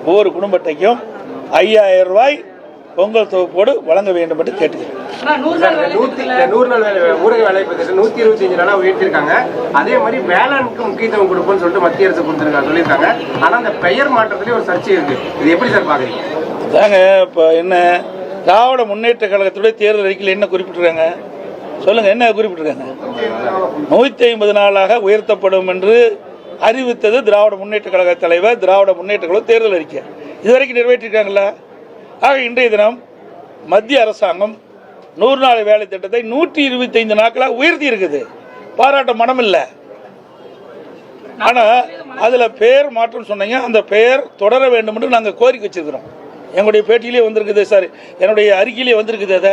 ஒவ்வொரு குடும்ப அட்டைக்கும் 5000 ரூபாய் பொங்கல் தொகுப்போடு வழங்க வேண்டும் என்று கேட்டுக்கிறேன். 100 நாள் ஊரக வேலை திட்டம் 125 நாளா உயர்த்திருக்காங்க. அதே மாதிரி வேளாண்க்கு முக்கியத்துவம் கொடுப்போம்னு சொல்லிட்டு மத்திய அரசு சொல்லியிருக்காங்க. ஆனா அந்த பெயர் மாற்றத்திலே ஒரு சர்ச்சை இருக்கு. இது எப்படி சார் பாக்குறீங்க? அதாங்க இப்போ என்ன திராவிட முன்னேற்ற கழகத்துடைய தேர்தல் அறிக்கையில் என்ன குறிப்பிட்டிருக்காங்க சொல்லுங்க, என்ன குறிப்பிட்டிருக்காங்க? 150 நாளாக உயர்த்தப்படும் என்று அறிவித்தது திராவிட முன்னேற்ற கழக தலைவர், திராவிட முன்னேற்ற கழக தேர்தல் அறிக்கை. இதுவரைக்கும் நிறைவேற்றிருக்காங்களா? ஆக இன்றைய தினம் மத்திய அரசாங்கம் 100 நாள் வேலை திட்டத்தை 125 நாட்களாக உயர்த்தி இருக்குது. பாராட்ட மனம் இல்லை. ஆனா அதுல பெயர் மாற்றம் சொன்னீங்க, அந்த பெயர் தொடர வேண்டும் என்று நாங்கள் கோரிக்கை வச்சிருக்கிறோம். எங்களுடைய பேட்டியிலே வந்திருக்குது சார், என்னுடைய அறிக்கையிலே வந்திருக்குது. அதை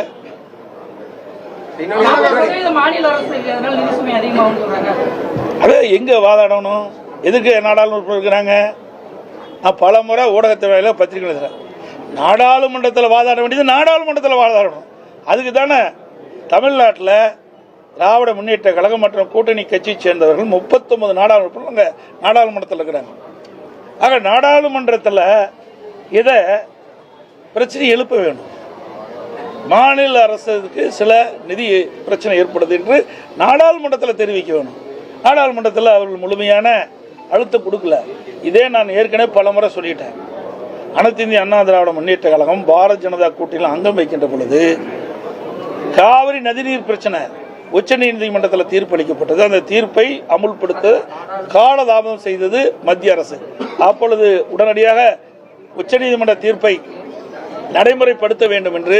அதே எங்க வாதாடணும், எதுக்கு நாடாளுமன்றம் இருக்கிறாங்க? நான் பல முறை ஊடகத்தை வேலையில பத்திரிகை எழுதுறேன். நாடாளுமன்றத்தில் வாதாட வேண்டியது நாடாளுமன்றத்தில் வாதாடணும். அதுக்கு தானே தமிழ்நாட்டில் திராவிட முன்னேற்ற கழகம் மற்றும் கூட்டணி கட்சியை சேர்ந்தவர்கள் 39 நாடாளுமன்றத்தில் இருக்கிறாங்க. ஆக நாடாளுமன்றத்தில் இதை பிரச்சனை எழுப்ப வேணும். மாநில அரசுக்கு சில நிதி பிரச்சனை ஏற்படுது என்று நாடாளுமன்றத்தில் தெரிவிக்க வேணும். நாடாளுமன்றத்தில் அவர்கள் முழுமையான அழுத்தம் கொடுக்கல. இதே நான் ஏற்கனவே பல முறை சொல்லிட்டேன். அனைத்து இந்திய அண்ணா திராவிட முன்னேற்ற கழகம் பாரதிய ஜனதா கூட்டணியில் அங்கம் வைக்கின்ற பொழுது காவிரி நதிநீர் பிரச்சனை உச்சநீதிமன்றத்தில் தீர்ப்பளிக்கப்பட்டது. அந்த தீர்ப்பை அமுல்படுத்த காலதாமதம் செய்தது மத்திய அரசு. அப்பொழுது உடனடியாக உச்சநீதிமன்ற தீர்ப்பை நடைமுறைப்படுத்த வேண்டும் என்று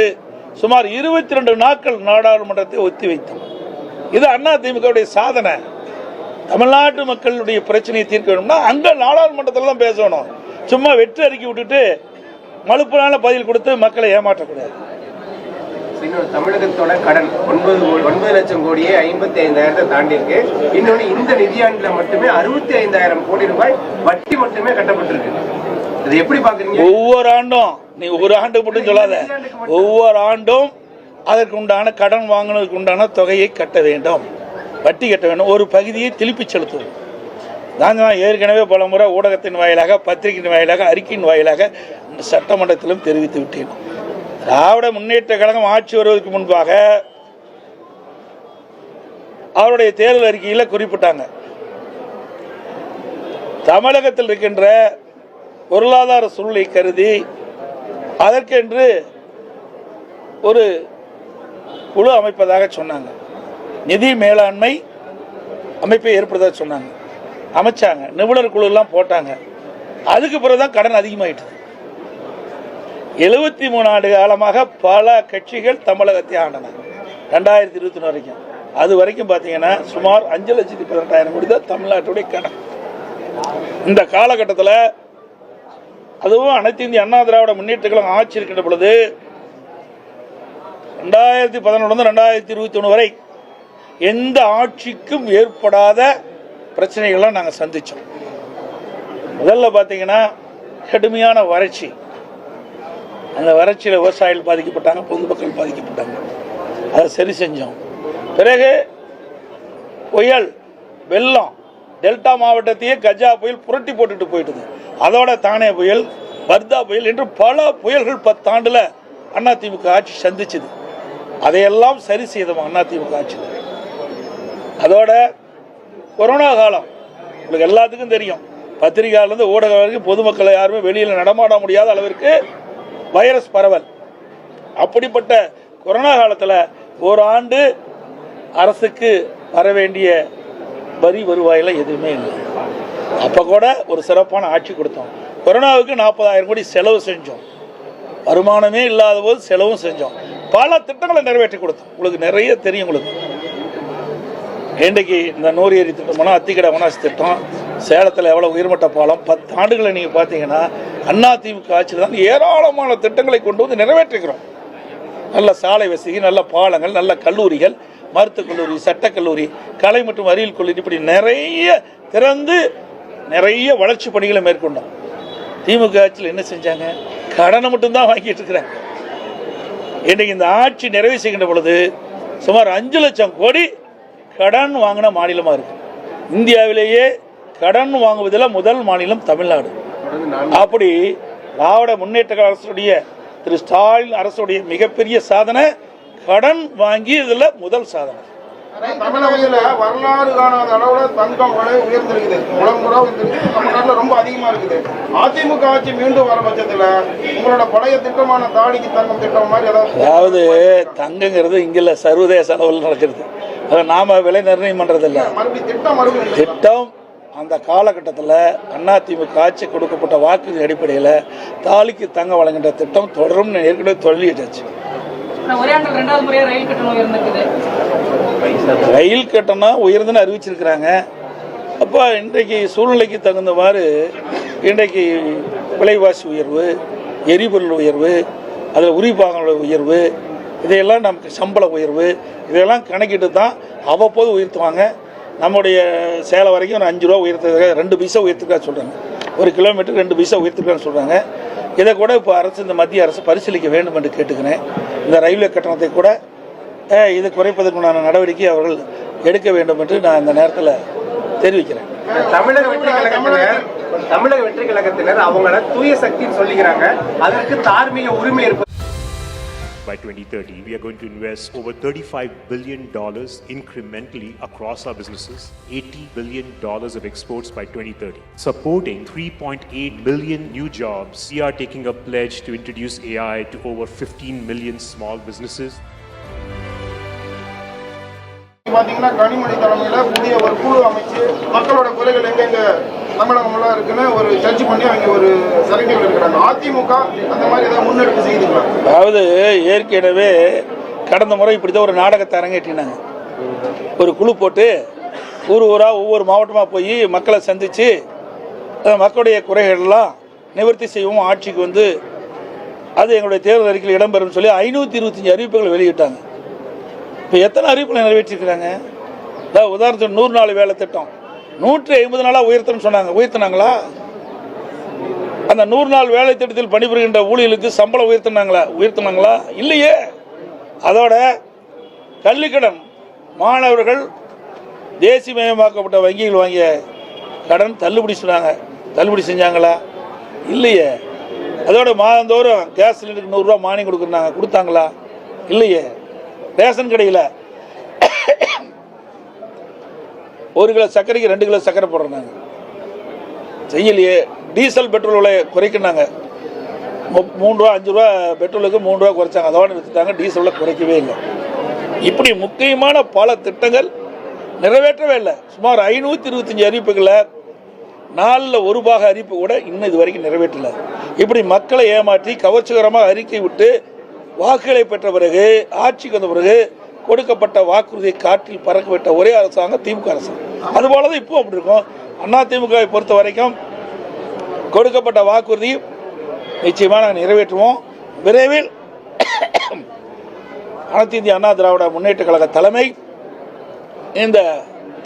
சுமார் 22 நாட்கள் நாடாளுமன்றத்தை ஒத்திவைத்தோம். இது அதிமுகவுடைய சாதனை. தமிழ்நாட்டு மக்களுடைய பிரச்சனையை தீர்க்க வேணும்னா அங்க நாடாளுமன்றத்தில் தான் பேசணும். சும்மா வெற்றி அறிக்கை விட்டுட்டு மலுப்புனால பதில் கொடுத்து மக்களை ஏமாற்றக்கூடாது. தமிழகத்தோட கடன் 9 லட்சம் கோடியே 55,000 தாண்டி இருக்கு. இன்னொன்னு இந்த நிதியாண்டுல மட்டுமே 65,000 கோடி ரூபாய் வட்டி மட்டுமே கட்டப்பட்டிருக்கு. இது எப்படி பாக்குறீங்க? ஒவ்வொரு ஆண்டும் நீ ஒரு ஆண்டு மட்டும் சொல்லாத, ஒவ்வொரு ஆண்டும் அதற்கு உண்டான கடன் வாங்கினதுக்கு உண்டான தொகையை கட்ட வேண்டும், வட்டி கட்ட வேண்டும், ஒரு பகுதியை திருப்பி செலுத்துவோம். நான் ஏற்கனவே பல முறை ஊடகத்தின் வாயிலாக, பத்திரிகையின் வாயிலாக, அறிக்கையின் வாயிலாக சட்டமன்றத்திலும் தெரிவித்து விட்டேன். திராவிட முன்னேற்ற கழகம் ஆட்சி வருவதற்கு முன்பாக அவருடைய தேர்தல் அறிக்கையில் குறிப்பிட்டாங்க, தமிழகத்தில் இருக்கின்ற பொருளாதார சூழ்நிலை கருதி அதற்கென்று ஒரு குழு அமைப்பதாக சொன்னாங்க. நிதி மேலாண்மை அமைப்பை ஏற்படுத்த சொன்னாங்க. அமைச்சாங்க, நிபுணர் குழு எல்லாம் போட்டாங்க. அதுக்கு பிறகுதான் கடன் அதிகமாயிட்டது. 73 ஆண்டு காலமாக பல கட்சிகள் தமிழகத்தை ஆண்டன. 2021 வரைக்கும், அது வரைக்கும் பார்த்தீங்கன்னா சுமார் 5,18,000 கோடி தான் தமிழ்நாட்டுடைய கடன். இந்த காலகட்டத்தில் அதுவும் அனைத்து இந்திய அண்ணா திராவிட முன்னேற்ற கழகம் ஆட்சி இருக்கின்ற பொழுது 2011 2021 வரை எந்த ஆட்சிக்கும் ஏற்படாத பிரச்சனைகள்லாம் நாங்கள் சந்தித்தோம். முதல்ல பார்த்தீங்கன்னா கடுமையான வறட்சி. அந்த வறட்சியில் விவசாயிகள் பாதிக்கப்பட்டாங்க, பொதுமக்கள் பாதிக்கப்பட்டாங்க. அதை சரி செஞ்சோம். பிறகு புயல், வெள்ளம், டெல்டா மாவட்டத்தையே கஜா புயல் புரட்டி போட்டுட்டு போயிட்டது. அதோட தானே புயல், வர்தா புயல் என்று பல புயல்கள் 10 ஆண்டுல அதிமுக ஆட்சி சந்திச்சது. அதையெல்லாம் சரி செய்தோம் அதிமுக ஆட்சி. அதோட கொரோனா காலம் உங்களுக்கு எல்லாத்துக்கும் தெரியும். பத்திரிகையிலிருந்து ஊடகம் வரைக்கும் பொதுமக்களை யாருமே வெளியில் நடமாட முடியாத அளவிற்கு வைரஸ் பரவல். அப்படிப்பட்ட கொரோனா காலத்தில் ஒரு ஆண்டு அரசுக்கு வர வேண்டிய வரி வருவாயில் எதுவுமே இல்லை. அப்போ கூட ஒரு சிறப்பான ஆட்சி கொடுத்தோம். கொரோனாவுக்கு 40,000 கோடி செலவு செஞ்சோம். வருமானமே இல்லாத போது செலவும் செஞ்சோம். பல திட்டங்களை நிறைவேற்றி கொடுத்தோம். உங்களுக்கு நிறைய தெரியும். உங்களுக்கு இன்றைக்கு இந்த 100 ஏரி திட்டம், அத்திக்கடை அவனாசி திட்டம், சேலத்தில் எவ்வளோ உயர்மட்ட பாலம், 10 ஆண்டுகளை நீங்கள் பார்த்தீங்கன்னா அதிமுக ஆட்சியில் தான் ஏராளமான திட்டங்களை கொண்டு வந்து நிறைவேற்றுகிறோம். நல்ல சாலை வசதி, நல்ல பாலங்கள், நல்ல கல்லூரிகள், மருத்துவக் கல்லூரி, சட்டக்கல்லூரி, கலை மற்றும் அறிவியல் கல்லூரி, இப்படி நிறைய திறந்து நிறைய வளர்ச்சி பணிகளை மேற்கொண்டோம். திமுக ஆட்சியில் என்ன செஞ்சாங்க? கடனை மட்டும்தான் வாங்கிட்டு இருக்கிறாங்க. இன்றைக்கு இந்த ஆட்சி நிறைவு செய்கின்ற பொழுது சுமார் 5 லட்சம் கோடி கடன் வாங்கின மாநிலமாக இருக்கு. இந்தியாவிலேயே கடன் வாங்குவதில் முதல் மாநிலம் தமிழ்நாடு. அப்படி திராவிட முன்னேற்ற கழக அரசுடைய திரு ஸ்டாலின் அரசுடைய மிகப்பெரிய சாதனை கடன் வாங்கி இதுல முதல் சாதனை. தமிழகத்துல வரலாறு காணாத அளவுல தங்கம் விலை உயர்ந்திருக்குது, உலகமுறை உயர்ந்திருக்கு, நம்ம நாட்டுல ரொம்ப அதிகமா இருக்குது. அதிமுக ஆட்சி மீண்டும் வர பட்சத்துல உங்களோட பழைய திட்டமான தாடிக்கு தங்கம் திட்டம் மாதிரி அதாவது தங்கங்கிறது இங்கில்ல சர்வதேச அளவில் நடக்கிறது. அதை நாம விலை நிர்ணயம் பண்றதில்ல. திட்டம் அந்த காலகட்டத்தில் அதிமுக ஆட்சி கொடுக்கப்பட்ட வாக்கு அடிப்படையில் தாலிக்கு தங்கம் வழங்குகின்ற திட்டம் தொடரும் ஏற்கனவே சொல்லிட்டாச்சு. ரயில் கட்டணம் உயர்ந்துன்னு அறிவிச்சிருக்கிறாங்க. அப்போ இன்றைக்கு சூழ்நிலைக்கு தகுந்தவாறு இன்றைக்கு விலைவாசி உயர்வு, எரிபொருள் உயர்வு, அதில் உரிபாகங்களோட உயர்வு, இதையெல்லாம் நமக்கு சம்பள உயர்வு, இதையெல்லாம் கணக்கிட்டு தான் அவ்வப்போது உயர்த்துவாங்க. நம்முடைய சேலம் வரைக்கும் ஒரு 5 ரூபா உயர்த்துறதுக்காக 2 பைசா உயர்த்துக்காக சொல்கிறாங்க. ஒரு கிலோமீட்டருக்கு 2 பைசா உயர்த்துக்கான்னு சொல்கிறாங்க. இதை கூட இப்போ அரசு, இந்த மத்திய அரசு பரிசீலிக்க வேண்டும் என்று கேட்டுக்கிறேன். இந்த ரயில்வே கட்டணத்தை கூட இது குறைப்பதற்குண்டான நடவடிக்கை அவர்கள் எடுக்க வேண்டும் என்று நான் இந்த நேரத்தில் தெரிவிக்கிறேன். தமிழக வெற்றி கழகத்தினர் அவங்கள தூய சக்தின்னு சொல்லிக்கிறாங்க. அதற்கு தார்மீக உரிமை இருப்பது. By 2030, we are going to invest over $35 billion incrementally across our businesses, $80 billion of exports by 2030, supporting 3.8 million new jobs. We are taking a pledge to introduce AI to over 15 million small businesses. பாத்தீங்கன்னா கனிமொழி தலைமையில புதிய ஒரு குழு அமைச்சு மக்களோட குறைகள் எங்கெங்க தமிழகமெல்லாம் இருக்குன்னு ஒரு சர்ச் பண்ணி அவங்க ஒரு சரக்கில் இருக்கிறாங்க. அதிமுக அந்த மாதிரி ஏதாவது முன்னெடுப்பு செய்துங்களா? அதாவது ஏற்கனவே கடந்த முறை இப்படிதான் ஒரு நாடகத்தை அரங்கேற்றினாங்க. ஒரு குழு போட்டு ஊர் ஊராக ஒவ்வொரு மாவட்டமாக போய் மக்களை சந்தித்து மக்களுடைய குறைகள்லாம் நிவர்த்தி செய்வோம், ஆட்சிக்கு வந்து அது எங்களுடைய தேர்தல் அறிக்கையில் இடம்பெறும் சொல்லி 525 அறிவிப்புகளை வெளியிட்டாங்க. இப்போ எத்தனை அறிவிப்புகளை நிறைவேற்றிருக்கிறாங்க? உதாரணத்துக்கு 100 நாள் வேலை திட்டம் 150 நாளாக உயர்த்தணும்னு சொன்னாங்க. உயர்த்தினாங்களா? அந்த 100 நாள் வேலை திட்டத்தில் பணிபுரிகின்ற ஊழியர்களுக்கு சம்பளம் உயர்த்தினாங்களா? இல்லையே. அதோட கல்விக்கடன் மாணவர்கள் தேசியமயமாக்கப்பட்ட வங்கிகள் வாங்கிய கடன் தள்ளுபடி சொன்னாங்க. தள்ளுபடி செஞ்சாங்களா? இல்லையே. அதோட மாதந்தோறும் கேஸ் சிலிண்டருக்கு 100 ரூபா மானியம் கொடுத்தாங்களா? இல்லையே. ரேஷன் கடையில் 1 கிலோ சர்க்கரைக்கு 2 கிலோ சர்க்கரை போடுறாங்க, செய்யலையே. டீசல் பெட்ரோல் விலை குறைக்கினாங்க. 3 ரூபா 5 ரூபா பெட்ரோலுக்கு 3 ரூபா குறைச்சாங்க. அதோட நிறுத்திட்டாங்க. டீசலில் குறைக்கவே இல்லை. இப்படி முக்கியமான பல திட்டங்கள் நிறைவேற்றவே இல்லை. சுமார் 525 அறிவிப்புகளை 4ல் 1 பாக அறிவிப்பு கூட இன்னும் இது வரைக்கும் நிறைவேற்றலை. இப்படி மக்களை ஏமாற்றி கவர்ச்சிகரமாக அறிக்கை விட்டு வாக்குகளை பெற்ற பிறகு, ஆட்சிக்கு வந்த பிறகு கொடுக்கப்பட்ட வாக்குறுதியை காற்றில் பறக்க விட்ட ஒரே அரசாங்கம் திமுக அரசாங்கம். அதுபோலதான் இப்போ அப்படி இருக்கும். அதிமுகவை பொறுத்த வரைக்கும் கொடுக்கப்பட்ட வாக்குறுதி நிச்சயமாக நாங்கள் நிறைவேற்றுவோம். விரைவில் அனைத்து இந்திய அண்ணா திராவிட முன்னேற்ற கழக தலைமை இந்த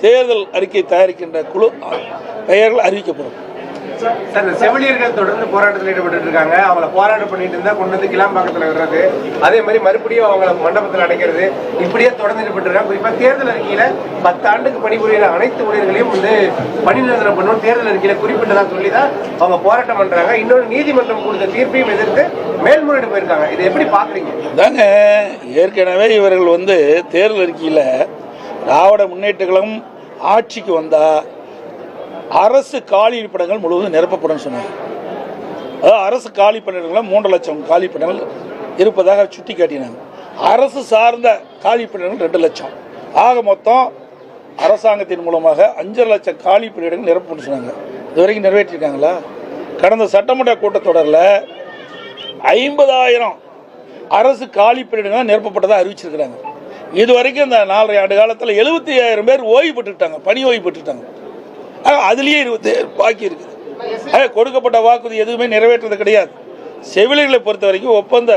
தேர்தல் அறிக்கை தயாரிக்கின்ற குழு பெயர்கள் அறிவிக்கப்படும். செவிலியர்கள் தொடர்ந்து போராட்டத்தில் ஈடுபட்டு இருக்காங்க. அவங்கள போராட்டம் பண்ணிட்டு இருந்தா கொண்டு வந்து கிளாம்பாக்கத்தில் விடுறது, அதே மாதிரி மறுபடியும் அவங்கள மண்டபத்தில் அடைக்கிறது, இப்படியே தொடர்ந்து ஈடுபட்டு இருக்காங்க. குறிப்பா தேர்தல் அறிக்கையில 10 ஆண்டுக்கு பணிபுரிகிற அனைத்து ஊழியர்களையும் வந்து பணி நிரந்தரம் பண்ணணும் தேர்தல் அறிக்கையில குறிப்பிட்டதா சொல்லிதான் அவங்க போராட்டம் பண்றாங்க. இன்னொரு நீதிமன்றம் கொடுத்த தீர்ப்பையும் எதிர்த்து மேல்முறையீடு போயிருக்காங்க. இதை எப்படி பாக்குறீங்க? தாங்க ஏற்கனவே இவர்கள் வந்து தேர்தல் அறிக்கையில திராவிட முன்னேற்ற கழகம் ஆட்சிக்கு வந்தா அரசு காலி பணியிடங்கள் முழுவதும் நிரப்பப்படும் சொன்னாங்க. அதாவது அரசு காலி பணியிடங்கள் 3 லட்சம் காலி பணியிடங்கள் இருப்பதாக சுட்டி காட்டினாங்க. அரசு சார்ந்த காலி பணியிடங்கள் 2 லட்சம். ஆக மொத்தம் அரசாங்கத்தின் மூலமாக 5 லட்சம் காலி பணியிடங்கள் நிரப்பப்படும் சொன்னாங்க. இதுவரைக்கும் நிறைவேற்றிருக்காங்களா? கடந்த சட்டமன்ற கூட்டத்தொடரில் 50,000 அரசு காலி பணியிடங்கள் நிரப்பப்பட்டதாக அறிவிச்சிருக்கிறாங்க. இதுவரைக்கும் இந்த 4.5 ஆண்டு காலத்தில் 75,000 பேர் ஓய்வு பெற்றுட்டாங்க, பணி ஓய்வு பெற்றுட்டாங்க. அதுலேயே 27 பாக்கி இருக்குது. கொடுக்கப்பட்ட வாக்குறுதி எதுவுமே நிறைவேற்றது கிடையாது. செவிலியர்களை பொறுத்த வரைக்கும் ஒப்பந்த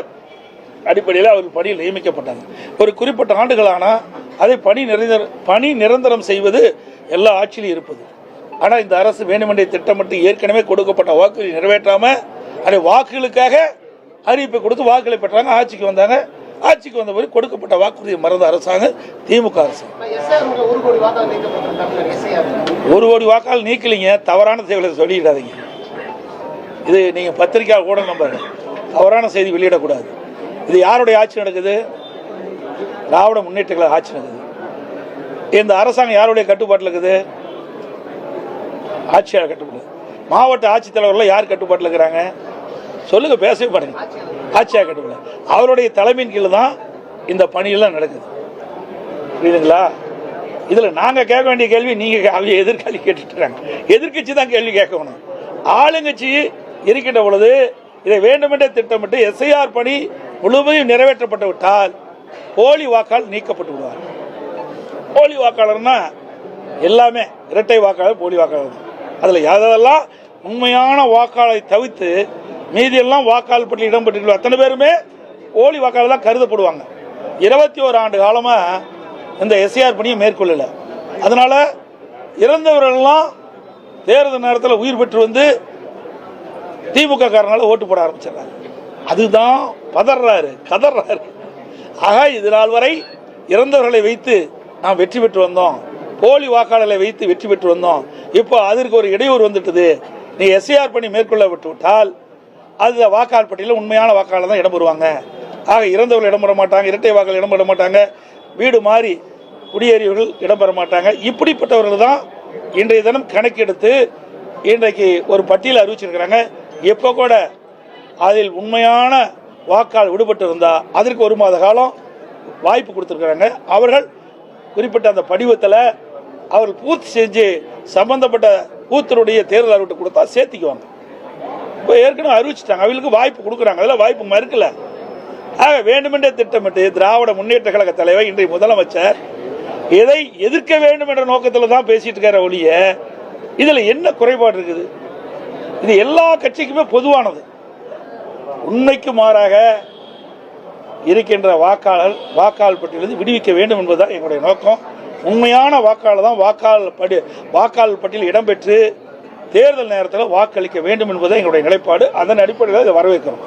அடிப்படையில் அவர்கள் பணியில் நியமிக்கப்பட்டாங்க. ஒரு குறிப்பிட்ட ஆண்டுகளானால் அதை பணி நிரந்தரம் செய்வது எல்லா ஆட்சியிலும் இருப்பது. ஆனால் இந்த அரசு வேண்டுமென்றே திட்டமிட்டு ஏற்கனவே கொடுக்கப்பட்ட வாக்குறுதி நிறைவேற்றாமல் அதை வாக்குகளுக்காக அறிவிப்பை கொடுத்து வாக்குகளை பெற்றாங்க. ஆட்சிக்கு வந்தாங்க. ஆட்சிக்கு வந்த போது கொடுக்கப்பட்ட வாக்குறுதியை மறந்த அரசாங்கம் திமுக அரசு. 1 கோடி வாக்கால் நீக்கலிங்க. தவறான செயலை சொல்லிடாதீங்க. இது நீங்கள் பத்திரிக்கை கூட நம்ப தவறான செய்தி வெளியிடக்கூடாது. இது யாருடைய ஆட்சி நடக்குது? திராவிட முன்னேற்ற கழக ஆட்சி நடக்குது. இந்த அரசாங்கம் யாருடைய கட்டுப்பாட்டில் இருக்குது? ஆட்சியாளர் கட்டுப்பாடு. மாவட்ட ஆட்சித்தலைவர்கள் யார் கட்டுப்பாட்டில் இருக்கிறாங்க? சொல்லுங்க, பேசவே பாருங்க. ஆட்சியாளர் கட்டுப்பாடு. அவருடைய தலைமையின் கீழ் தான் இந்த பணியெல்லாம் நடக்குது. புரியுதுங்களா? இதுல நாங்க கேட்க வேண்டிய கேள்வி நீங்க எதிர்காலி கேட்டுட்டு இருக்காங்க. எதிர்கட்சி தான் கேள்வி கேட்கணும். ஆளுங்கட்சி இருக்கின்ற பொழுது இதை வேண்டுமென்றே திட்டமிட்டு எஸ்ஐஆர் பணி முழுமையும் நிறைவேற்றப்பட்டு விட்டால் போலி வாக்காளர் நீக்கப்பட்டு விடுவார். போலி வாக்காளர்னா எல்லாமே இரட்டை வாக்காளர், போலி வாக்காளர். அதில் யாரெல்லாம் உண்மையான வாக்காளரை தவிர்த்து மீதியெல்லாம் வாக்காளர் பட்டியலில் இடம்பெற்று அத்தனை பேருமே போலி வாக்காளர் தான் கருதப்படுவாங்க. 21 ஆண்டு காலமாக இந்த எஸ்ஐஆர் பணியை மேற்கொள்ளல. அதனால இறந்தவர்கள்லாம் தேர்தல் நேரத்தில் உயிர் பெற்று வந்து திமுக காரனால ஓட்டு போட ஆரம்பிச்சிடறாங்க. அதுதான் பதறாரு, கதறாரு. ஆக இது நாள் வரை இறந்தவர்களை வைத்து நாம் வெற்றி பெற்று வந்தோம், போலி வாக்காளர்களை வைத்து வெற்றி பெற்று வந்தோம். இப்போ அதற்கு ஒரு இடையூறு வந்துட்டது. நீ எஸ்ஐஆர் பணி மேற்கொள்ள விட்டு விட்டால் அது வாக்காளர் பட்டியலில் உண்மையான வாக்காளர் தான் இடம் பெறுவாங்க. ஆக இறந்தவர்கள் இடம்பெற மாட்டாங்க, இரட்டை வாக்காளர் இடம்பெற மாட்டாங்க, வீடு மாறி குடியேறியவர்கள் இடம்பெற மாட்டாங்க. இப்படிப்பட்டவர்கள் தான் இன்றைய தினம் கணக்கெடுத்து இன்றைக்கு ஒரு பட்டியலை அறிவிச்சிருக்கிறாங்க. எப்போ கூட அதில் உண்மையான வாக்காளர் விடுபட்டு இருந்தால் அதற்கு 1 மாத காலம் வாய்ப்பு கொடுத்துருக்குறாங்க. அவர்கள் குறிப்பிட்ட அந்த படிவத்தில் அவர்கள் பூர்த்தி செஞ்சு சம்பந்தப்பட்ட பூத்தருடைய தேர்தல் அறிவிட்டு கொடுத்தா சேர்த்திக்குவாங்க. இப்போ ஏற்கனவே அறிவிச்சிட்டாங்க, அவங்களுக்கு வாய்ப்பு கொடுக்குறாங்க. அதில் வாய்ப்பு மறுக்கல. ஆக வேண்டுமென்றே திட்டமிட்டு திராவிட முன்னேற்ற கழக தலைவர் இன்றைய முதலமைச்சர் இதை எதிர்க்க வேண்டும் என்ற நோக்கத்தில் தான் பேசிட்டு இருக்கிற ஒழிய இதில் என்ன குறைபாடு இருக்குது? இது எல்லா கட்சிக்குமே பொதுவானது. உண்மைக்கு மாறாக இருக்கின்ற வாக்காளர் பட்டியலிருந்து விடுவிக்க வேண்டும் என்பதுதான் எங்களுடைய நோக்கம். உண்மையான வாக்காளர் தான் வாக்காளர் பட்டியலில் இடம்பெற்று தேர்தல் நேரத்தில் வாக்களிக்க வேண்டும் என்பது எங்களுடைய நிலைப்பாடு. அதன் அடிப்படையில் இதை வரவேற்கிறோம்.